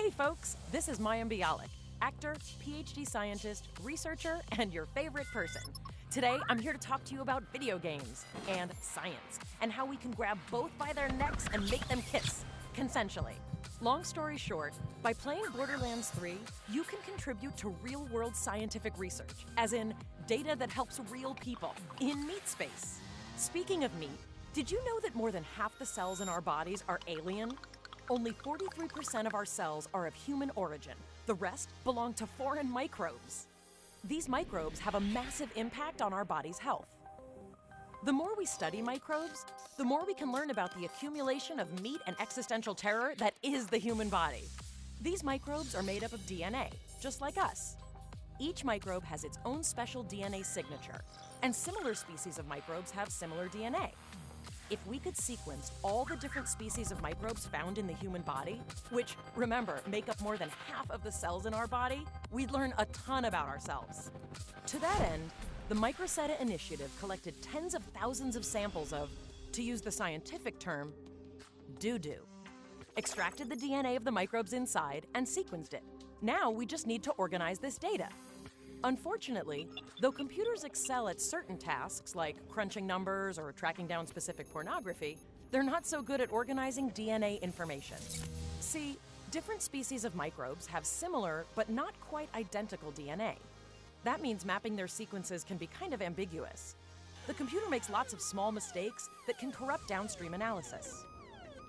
Hey folks, this is Mayim Bialik, actor, PhD scientist, researcher, and your favorite person. Today, I'm here to talk to you about video games and science, and how we can grab both by their necks and make them kiss, consensually. Long story short, by playing Borderlands 3, you can contribute to real-world scientific research, as in data that helps real people in meat space. Speaking of meat, did you know that more than half the cells in our bodies are alien? Only 43% of our cells are of human origin. The rest belong to foreign microbes. These microbes have a massive impact on our body's health. The more we study microbes, the more we can learn about the accumulation of meat and existential terror that is the human body. These microbes are made up of DNA, just like us. Each microbe has its own special DNA signature, and similar species of microbes have similar DNA. If we could sequence all the different species of microbes found in the human body, which, remember, make up more than half of the cells in our body, we'd learn a ton about ourselves. To that end, the Microsetta Initiative collected tens of thousands of samples of, to use the scientific term, doo-doo. Extracted the DNA of the microbes inside and sequenced it. Now we just need to organize this data. Unfortunately, though computers excel at certain tasks like crunching numbers or tracking down specific pornography, they're not so good at organizing DNA information. See, different species of microbes have similar but not quite identical DNA. That means mapping their sequences can be kind of ambiguous. The computer makes lots of small mistakes that can corrupt downstream analysis.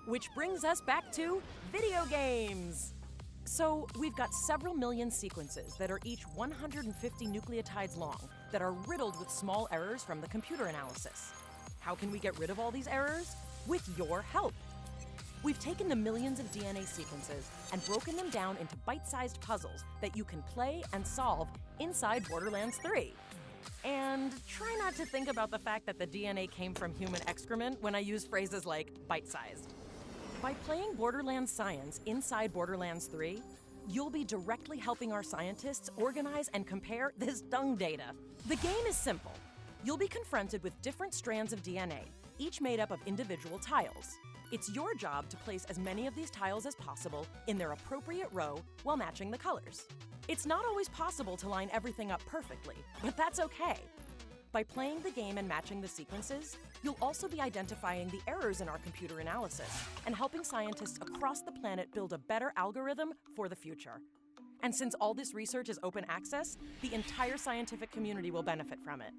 Which brings us back to video games! So, we've got several million sequences that are each 150 nucleotides long that are riddled with small errors from the computer analysis. How can we get rid of all these errors? With your help! We've taken the millions of DNA sequences and broken them down into bite-sized puzzles that you can play and solve inside Borderlands 3. And try not to think about the fact that the DNA came from human excrement when I use phrases like bite-sized. By playing Borderlands science inside Borderlands 3, you'll be directly helping our scientists organize and compare this dung data. The game is simple. You'll be confronted with different strands of DNA, each made up of individual tiles. It's your job to place as many of these tiles as possible in their appropriate row while matching the colors. It's not always possible to line everything up perfectly, but that's okay. By playing the game and matching the sequences, you'll also be identifying the errors in our computer analysis and helping scientists across the planet build a better algorithm for the future. And since all this research is open access, the entire scientific community will benefit from it.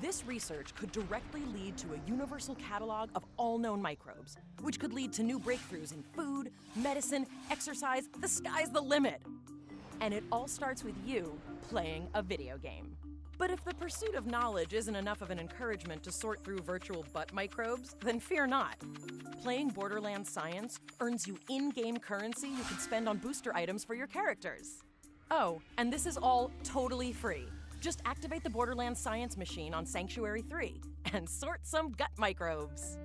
This research could directly lead to a universal catalog of all known microbes, which could lead to new breakthroughs in food, medicine, exercise. The sky's the limit! And it all starts with you playing a video game. But if the pursuit of knowledge isn't enough of an encouragement to sort through virtual butt microbes, then fear not. Playing Borderlands science earns you in-game currency you can spend on booster items for your characters. Oh, and this is all totally free. Just activate the Borderlands science machine on Sanctuary 3 and sort some gut microbes.